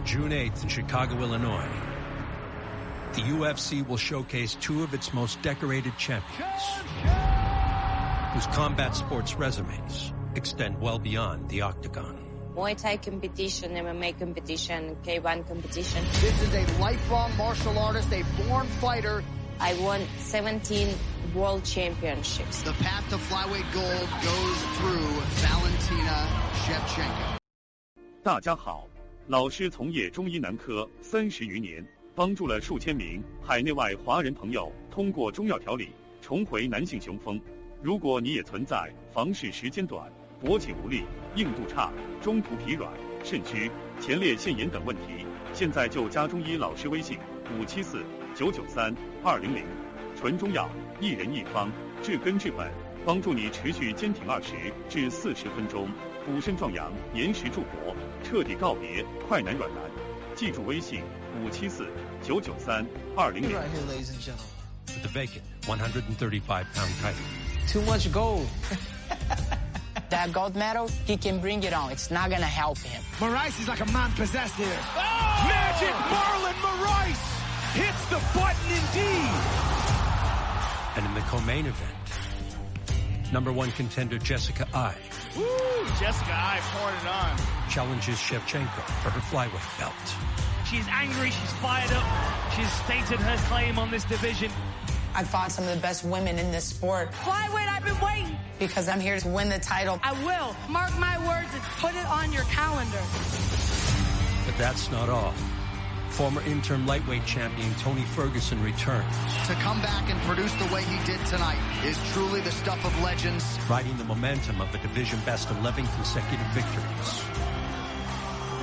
June 8th in Chicago, Illinois, the UFC will showcase two of its most decorated champions, whose combat sports resumes extend well beyond the octagon. Muay Thai competition, MMA competition, K1 competition. This is a lifelong martial artist, a born fighter. I won 17 world championships. The path to flyweight gold goes through Valentina Shevchenko. 大家好，老师从业中医男科30余年，帮助了数千名海内外华人朋友通过中药调理重回男性雄风。如果你也存在房事时间短、勃起无力、硬度差、中途疲软、肾虚、前列腺炎等问题，现在就加中医老师微信574-993-200，纯中药，一人一方，治根治本，帮助你持续坚挺20至40分钟，补肾壮阳，延时助勃，彻底告别快男软男。记住微信574-993-200。Right here, ladies and gentlemen. For the vacant 135-pound title. Too much gold. That gold medal, he can bring it on. It's not going to help him. Moraes is like a man possessed here. Oh! Magic Marlon Moraes hits the button indeed. And in the co-main event, #1 contender Jessica Ai. Woo! Jessica Ai pouring it on. Challenges Shevchenko for her flyweight belt. She's angry, she's fired up, she's stated her claim on this division. I fought some of the best women in this sport. Flyweight, I've been waiting. Because I'm here to win the title. I will. Mark my words and put it on your calendar. But that's not all. Former interim lightweight champion Tony Ferguson returns. To come back and produce the way he did tonight is truly the stuff of legends. Riding the momentum of a division best 11 consecutive victories.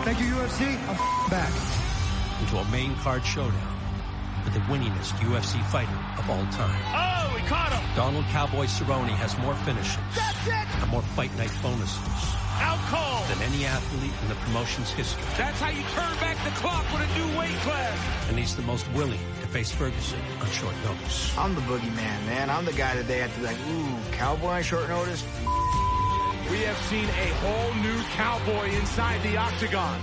Thank you, UFC. I'm back. Into a main card showdown with the winningest UFC fighter of all time. Oh, we caught him! Donald Cowboy Cerrone has more finishes. That's it! And more fight night bonuses. Out cold! Than any athlete in the promotion's history. That's how you turn back the clock with a new weight class. And he's the most willing to face Ferguson on short notice. I'm the boogeyman, man. I'm the guy that they have to be like, ooh, cowboy on short notice? We have seen a whole new cowboy inside the octagon.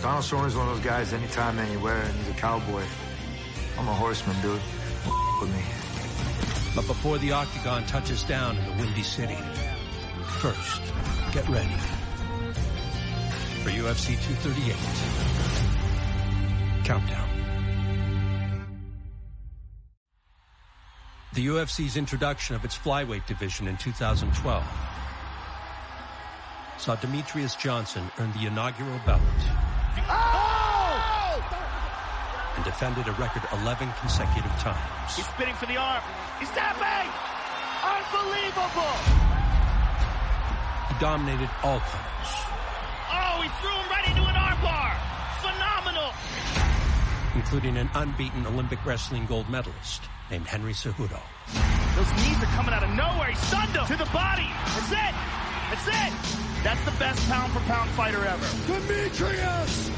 Donald Cerrone's one of those guys, anytime, man, you wear it, and he's a cowboy. I'm a horseman, dude. With me. But before the octagon touches down in the Windy City, first, get ready for UFC 238 Countdown. The UFC's introduction of its flyweight division in 2012 saw Demetrius Johnson earn the inaugural belt. And defended a record 11 consecutive times. He's spinning for the arm. He's tapping! Unbelievable! He dominated all comers. Oh, he threw him right into an armbar! Phenomenal! Including an unbeaten Olympic wrestling gold medalist named Henry Cejudo. Those knees are coming out of nowhere. He stunned him to the body. That's it! That's it! That's the best pound-for-pound fighter ever. Demetrius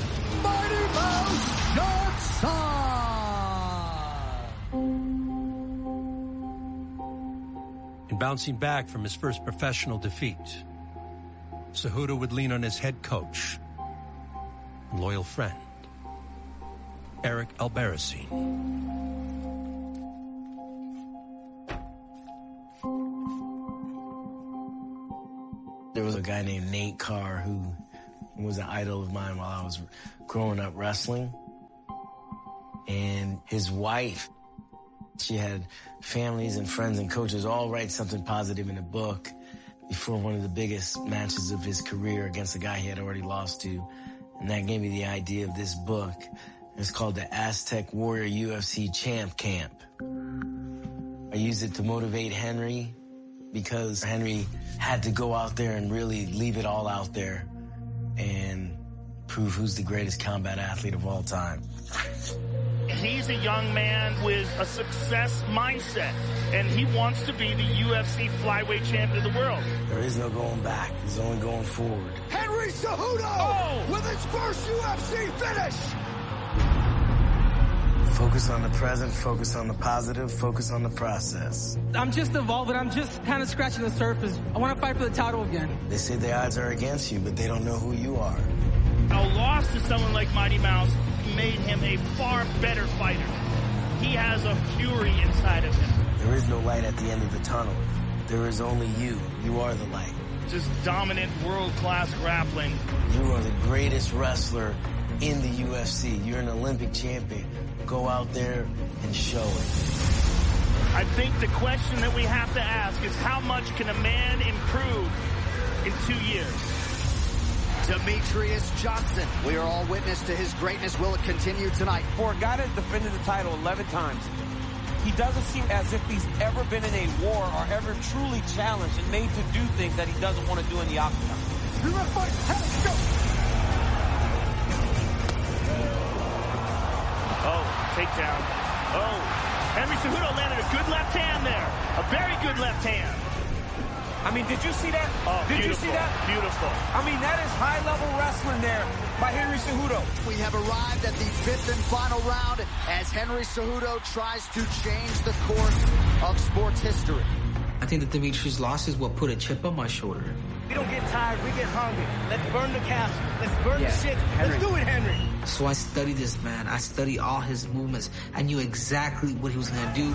Mighty Mouse Johnson! In bouncing back from his first professional defeat, Cejudo would lean on his head coach and loyal friend, Eric Albarracin. There was a guy named Nate Carr who was an idol of mine while I was growing up wrestling. And his wife, she had families and friends and coaches all write something positive in a book before one of the biggest matches of his career against a guy he had already lost to. And that gave me the idea of this book. It's called the Aztec Warrior UFC Champ Camp. I used it to motivate Henry because Henry had to go out there and really leave it all out there and prove who's the greatest combat athlete of all time. He's a young man with a success mindset, and he wants to be the UFC flyweight champion of the world. There is no going back. There's only going forward. Henry Cejudo with his first UFC finish! Focus on the present, focus on the positive, focus on the process. I'm just evolving. I'm just kind of scratching the surface. I want to fight for the title again. They say the odds are against you, but they don't know who you are. A loss to someone like Mighty Mouse made him a far better fighter. He has a fury inside of him. There is no light at the end of the tunnel. There is only you. You are the light. Just dominant world-class grappling. You are the greatest wrestler in the UFC. You're an Olympic champion. Go out there and show it. I think the question that we have to ask is how much can a man improve in 2 years? Demetrius Johnson. We are all witness to his greatness. Will it continue tonight? For a guy that defended the title 11 times, he doesn't seem as if he's ever been in a war or ever truly challenged and made to do things that he doesn't want to do in the octagon. Oh, takedown. Oh, Henry Cejudo landed a good left hand there. A very good left hand. I mean, did you see that? Oh, did beautiful, you see that? Beautiful. I mean, that is high-level wrestling there by Henry Cejudo. We have arrived at the 5th and final round as Henry Cejudo tries to change the course of sports history. I think that Demetrius' loss is what put a chip on my shoulder. We don't get tired, we get hungry. Let's burn the castle. Let's burn the shit. Let's do it, Henry. So I studied this man. I studied all his movements. I knew exactly what he was going to do.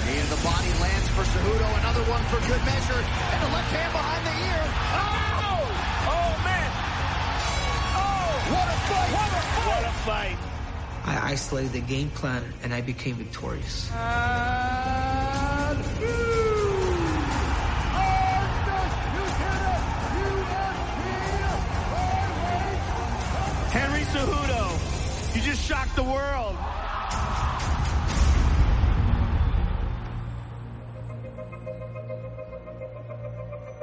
Knee to the body lands for Cejudo. Another one for good measure. And the left hand behind the ear. Oh! Oh, man! Oh! What a fight! What a fight! What a fight! I isolated the game plan, and I became victorious. Henry Cejudo, you just shocked the world.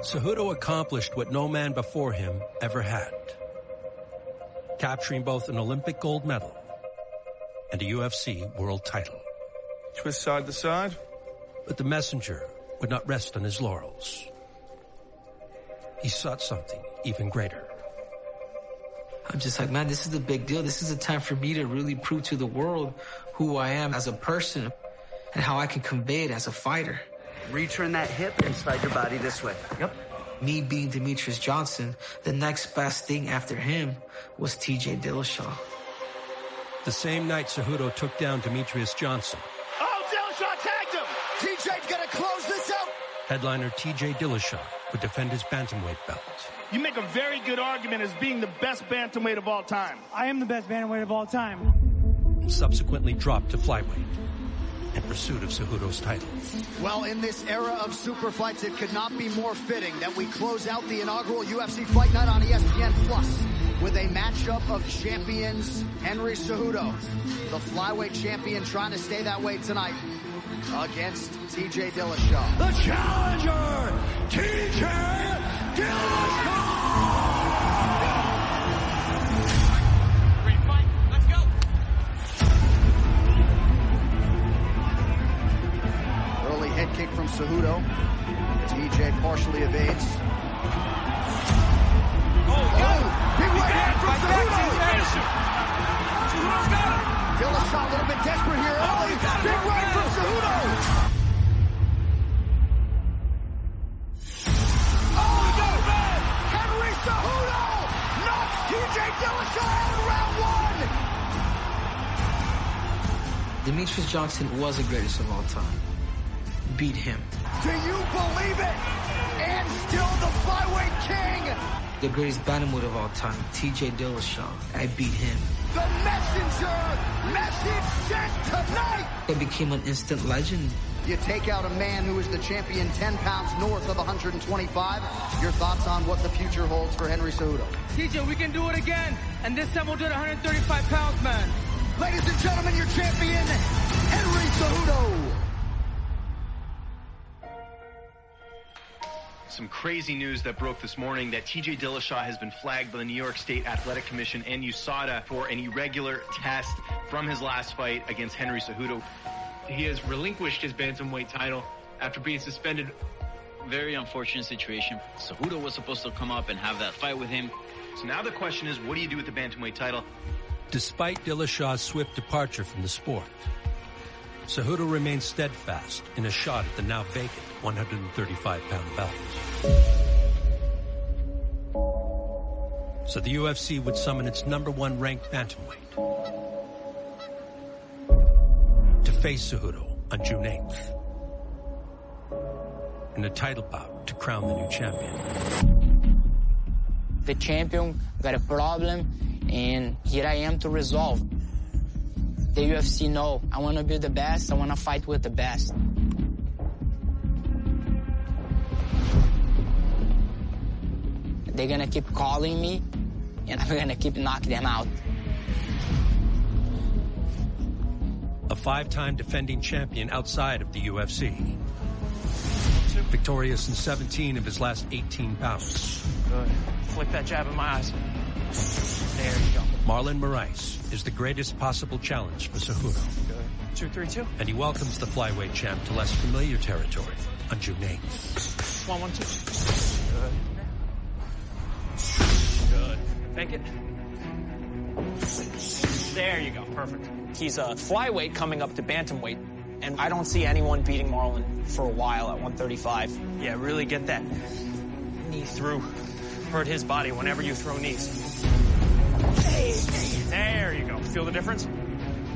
Cejudo accomplished what no man before him ever had, capturing both an Olympic gold medal and a UFC world title. Twist side to side. But the messenger would not rest on his laurels. He sought something even greater. I'm just like, man, this is a big deal. This is a time for me to really prove to the world who I am as a person and how I can convey it as a fighter. Return that hip inside your body this way. Yep. Me being Demetrius Johnson, the next best thing after him was TJ Dillashaw. The same night Cejudo took down Demetrius Johnson, Oh, Dillashaw tagged him! TJ's gonna close this out! headliner TJ Dillashaw would defend his bantamweight belt. You make a very good argument as being the best bantamweight of all time. I am the best bantamweight of all time. And subsequently dropped to flyweight in pursuit of Cejudo's title. Well, in this era of super fights, it could not be more fitting that we close out the inaugural UFC Fight Night on ESPN Plus with a matchup of champions. Henry Cejudo, the flyweight champion, trying to stay that way tonight against TJ Dillashaw. The challenger, TJ Dillashaw! Head kick from Cejudo. TJ partially evades. Big right hand from Cejudo! Cejudo's got him! Dillashaw a little bit desperate here early. Big right from Cejudo! Oh, no! Henry Cejudo knocks TJ Dillashaw out in round one! Demetrius Johnson was the greatest of all time. Beat him. Do you believe it? And still the flyweight king. The greatest bantamweight of all time, TJ Dillashaw. I beat him. The messenger, message sent tonight. I became an instant legend. You take out a man who is the champion 10 pounds north of 125. Your thoughts on what the future holds for Henry Cejudo? TJ, we can do it again. And this time we'll do it 135 pounds, man. Ladies and gentlemen, your champion, Henry Cejudo. Some crazy news that broke this morning that TJ Dillashaw has been flagged by the New York State Athletic Commission and USADA for an irregular test from his last fight against Henry Cejudo. He has relinquished his bantamweight title after being suspended. Very unfortunate situation. Cejudo was supposed to come up and have that fight with him. So now the question is, what do you do with the bantamweight title? Despite Dillashaw's swift departure from the sport, Cejudo remains steadfast in a shot at the now vacant 135-pound belt. So the UFC would summon its #1 ranked bantamweight to face Cejudo on June 8th in a title bout to crown the new champion. The champion got a problem, and here I am to resolve. The UFC know I want to be the best. I want to fight with the best. They're going to keep calling me, and I'm going to keep knocking them out. A 5-time defending champion outside of the UFC. Victorious in 17 of his last 18 bouts. Good. Flick that jab in my eyes. There you go. Marlon Moraes is the greatest possible challenge for Cejudo. Good. 2-3-2. And he welcomes the flyweight champ to less familiar territory on June 8th. 1-1-2. Good. Good. Fake it. There you go. Perfect. He's a flyweight coming up to bantamweight, and I don't see anyone beating Marlon for a while at 135. Yeah, really get that knee through. Hurt his body whenever you throw knees. There you go. Feel the difference?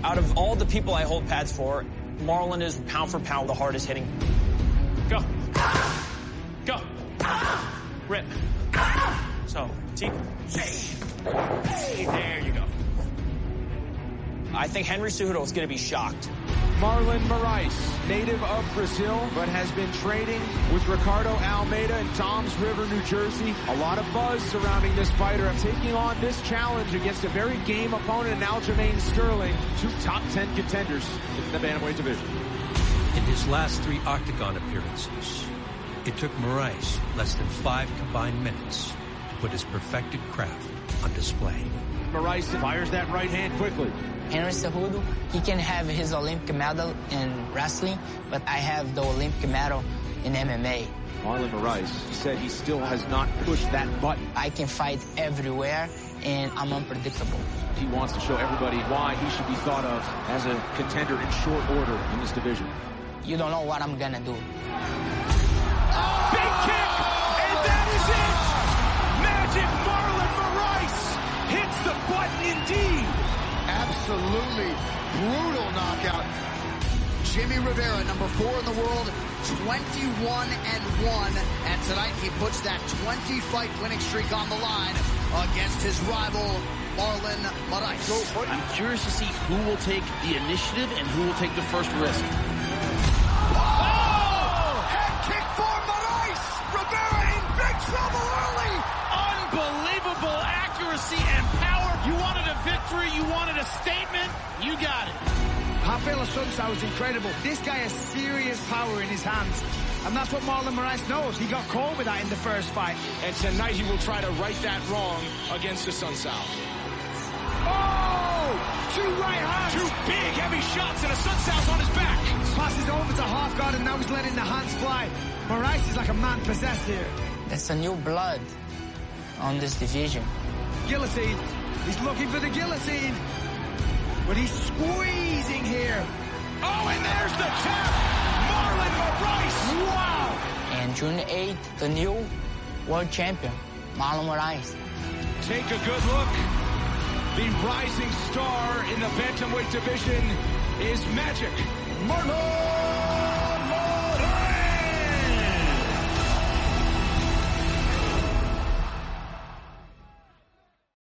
Out of all the people I hold pads for, Marlon is pound for pound the hardest hitting. Go. Go. Rip. So, deep. There you go. I think Henry Cejudo is going to be shocked. Marlon Moraes, native of Brazil, but has been training with Ricardo Almeida in Toms River, New Jersey. A lot of buzz surrounding this fighter. Taking on this challenge against a very game opponent, Aljamain Sterling, 2 top 10 contenders in the bantamweight division. In his last 3 octagon appearances, it took Moraes less than 5 combined minutes to put his perfected craft on display. Moraes fires that right hand quickly. Henry Cejudo, he can have his Olympic medal in wrestling, but I have the Olympic medal in MMA. Marlon Moraes said he still has not pushed that button. I can fight everywhere, and I'm unpredictable. He wants to show everybody why he should be thought of as a contender in short order in this division. You don't know what I'm gonna do. Big kick, and that is it! Magic Marlon Moraes hits the button indeed. Absolutely brutal knockout. Jimmy Rivera, #4 in the world, 21-1. And tonight he puts that 20-fight winning streak on the line against his rival, Marlon Moraes. I'm curious to see who will take the initiative and who will take the first risk. Oh! Head kick for Moraes! Rivera in big trouble early! Unbelievable accuracy and power. You wanted a victory, you wanted a statement, you got it. Rafael Assunção is incredible. This guy has serious power in his hands. And that's what Marlon Moraes knows. He got caught with that in the first fight. And tonight he will try to right that wrong against Assunção. Oh! 2 right hands. 2 big, heavy shots, and Assunção's on his back. Passes over to half guard, and now he's letting the hands fly. Moraes is like a man possessed here. There's a new blood on this division. Guillotine. He's looking for the guillotine. But he's squeezing here. Oh, and there's the tap. Marlon Moraes. Wow. And June 8th, the new world champion, Marlon Moraes. Take a good look. The rising star in the bantamweight division is Magic Marlon